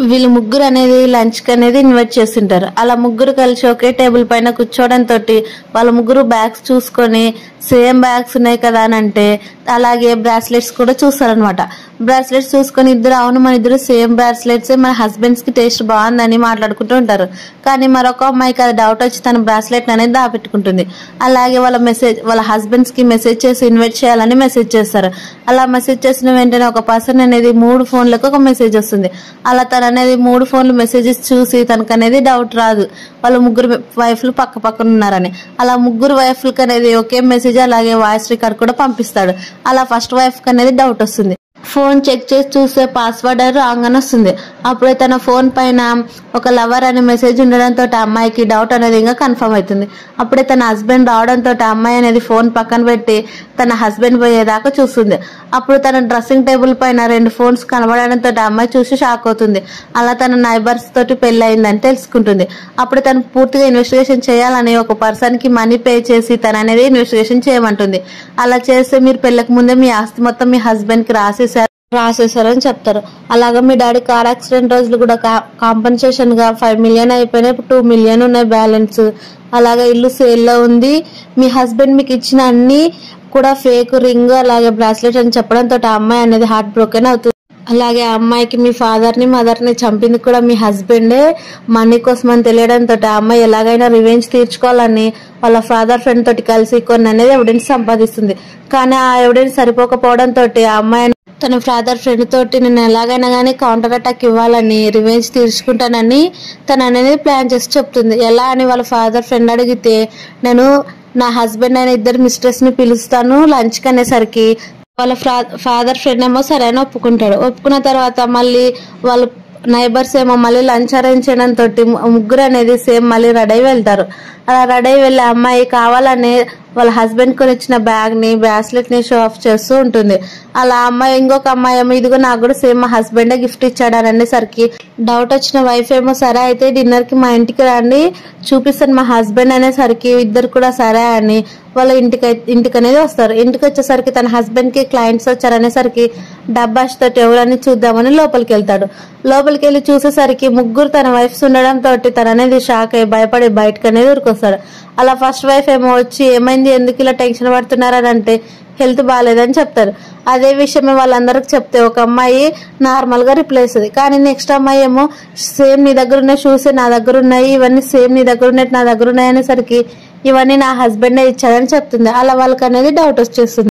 వీళ్ళు ముగ్గురు అనేది లంచ్ కి అనేది ఇన్వైట్ చేస్తుంటారు. అలా ముగ్గురు కలిసి ఒకే టేబుల్ పైన కూర్చోవడం తోటి వాళ్ళ ముగ్గురు బ్యాగ్స్ చూసుకొని సేమ్ బ్యాగ్స్ ఉన్నాయి కదా అని అంటే అలాగే బ్రాస్లెట్స్ కూడా చూస్తారనమాట. బ్రాస్లెట్స్ చూసుకొని ఇద్దరు అవును మన ఇద్దరు సేమ్ బ్రాస్లెట్స్ మన హస్బెండ్స్ కి టేస్ట్ బాగుందని మాట్లాడుకుంటూ ఉంటారు. కానీ మరొక అమ్మాయికి అది డౌట్ వచ్చి తన బ్రాస్లెట్ అనేది దాపెట్టుకుంటుంది. అలాగే వాళ్ళ హస్బెండ్స్ కి మెసేజ్ చేసి ఇన్వైట్ చేయాలని మెసేజ్ చేస్తారు. అలా మెసేజ్ చేసిన వెంటనే ఒక పర్సన్ అనేది 3 ఫోన్లకు ఒక మెసేజ్ వస్తుంది. అలా తన అనేది 3 ఫోన్లు మెసేజెస్ చూసి తనకు అనేది డౌట్ రాదు వాళ్ళ ముగ్గురు వైఫ్లు పక్క పక్కన ఉన్నారని. అలా ముగ్గురు వైఫ్లకు అనేది ఒకే మెసేజ్ అలాగే వాయిస్ రికార్డ్ కూడా పంపిస్తాడు. అలా ఫస్ట్ వైఫ్ కి అనేది డౌట్ వస్తుంది. ఫోన్ చెక్ చేసి చూస్తే పాస్వర్డ్ రాంగ్ అని వస్తుంది. అప్పుడే తన ఫోన్ పైన ఒక లవర్ అనే మెసేజ్ ఉండడంతో అమ్మాయికి డౌట్ అనేది ఇంకా కన్ఫర్మ్ అవుతుంది. అప్పుడే తన హస్బెండ్ రావడంతో అమ్మాయి అనేది ఫోన్ పక్కన పెట్టి తన హస్బెండ్ పోయేదాకా చూస్తుంది. అప్పుడు తన డ్రెస్సింగ్ టేబుల్ పైన 2 ఫోన్స్ కనబడడంతో అమ్మాయి చూసి షాక్ అవుతుంది. అలా తన నైబర్స్ తోటి పెళ్లి అయిందని తెలుసుకుంటుంది. అప్పుడు తను పూర్తిగా ఇన్వెస్టిగేషన్ చేయాలని ఒక పర్సన్ కి మనీ పే చేసి తన అనేది ఇన్వెస్టిగేషన్ చేయమంటుంది. అలా చేస్తే మీరు పెళ్లకు ముందే మీ ఆస్తి మొత్తం మీ హస్బెండ్ కి రాసేసారని చెప్తారు. అలాగా మీ డాడీ కార్ యాక్సిడెంట్ రోజులు కూడా కాంపన్సేషన్ గా 5 మిలియన్ అయిపోయినాయి, 2 మిలియన్ ఉన్నాయి బ్యాలెన్స్. అలాగే ఇల్లు సేల్ లో ఉంది. మీ హస్బెండ్ మీకు ఇచ్చిన అన్ని కూడా ఫేక్ రింగ్ అలాగే బ్రాస్లెట్ అని చెప్పడంతో ఆ అమ్మాయి అనేది హార్ట్ బ్రోకెన్ అవుతుంది. అలాగే ఆ అమ్మాయికి మీ ఫాదర్ ని మదర్ ని చంపింది కూడా మీ హస్బెండే మనీ కోసం అని తెలియడంతో ఆ అమ్మాయి ఎలాగైనా రివెంజ్ తీర్చుకోవాలని వాళ్ళ ఫాదర్ ఫ్రెండ్ తోటి కలిసి కొన్ని అనేది ఎవిడెన్స్ సంపాదిస్తుంది. కానీ ఆ ఎవిడెన్స్ సరిపోకపోవడంతో ఆ అమ్మాయి తన ఫాదర్ ఫ్రెండ్ తోటి నేను ఎలాగైనా గానీ కౌంటర్ అటాక్ ఇవ్వాలని రివెంజ్ తీర్చుకుంటానని తను అనేది ప్లాన్ చేసి చెప్తుంది. ఎలా అని వాళ్ళ ఫాదర్ ఫ్రెండ్ అడిగితే నేను నా హస్బెండ్ అయిన ఇద్దరు మిస్ట్రెస్ ని పిలుస్తాను లంచ్ కి అనేసరికి వాళ్ళ ఫాదర్ ఫ్రెండ్ ఏమో సరే అని ఒప్పుకుంటాడు. ఒప్పుకున్న తర్వాత మళ్ళీ వాళ్ళ నైబర్స్ ఏమో మళ్ళీ లంచ్ అరేంజ్ చేయడం తోటి ముగ్గురు అనేది సేమ్ మళ్ళీ రెడీ అయి వెళ్తారు. అలా రెడీ అయి వెళ్ళే అమ్మాయి కావాలని వాళ్ళ హస్బెండ్ కొని ఇచ్చిన బ్యాగ్ ని బ్రాస్లెట్ ని షో ఆఫ్ చేస్తూ ఉంటుంది. అలా అమ్మాయి ఇంకొక అమ్మాయి ఏమో ఇదిగో నాకు కూడా సేమ్ మా హస్బెండే గిఫ్ట్ ఇచ్చాడని అనేసరికి డౌట్ వచ్చిన వైఫ్ ఏమో సరే అయితే డిన్నర్ కి మా ఇంటికి రండి చూపిస్తాను మా హస్బెండ్ అనేసరికి ఇద్దరు కూడా సరే అని వాళ్ళ ఇంటికి అనేది వస్తారు. ఇంటికి వచ్చేసరికి తన హస్బెండ్ కి క్లయింట్స్ వచ్చారనేసరికి డబ్బాష్ తోటి ఎవరని చూద్దామని లోపలికి వెళ్తాడు. లోపలికి వెళ్ళి చూసేసరికి ముగ్గురు తన వైఫ్స్ ఉండడం తోటి తన అనేది షాక్ అయ్యి భయపడి బయటకు అనేది ఊరుకొస్తాడు. అలా ఫస్ట్ వైఫ్ ఏమో వచ్చి ఏమైంది ఎందుకు ఇలా టెన్షన్ పడుతున్నారని అంటే హెల్త్ బాగాలేదని చెప్తారు. అదే విషయమే వాళ్ళందరికి చెప్తే ఒక అమ్మాయి నార్మల్ గా రిప్లై ఇస్తుంది. కానీ నెక్స్ట్ అమ్మాయి ఏమో సేమ్ నీ దగ్గర ఉన్న షూస్ నా దగ్గర ఉన్నాయి ఇవన్నీ సేమ్ నీ దగ్గర ఉన్నట్టు నా దగ్గర ఉన్నాయి అనేసరికి ఇవన్నీ నా హస్బెండే ఇచ్చాడని చెప్తుంది. అలా వాళ్ళకి అనేది డౌట్ వచ్చేస్తుంది.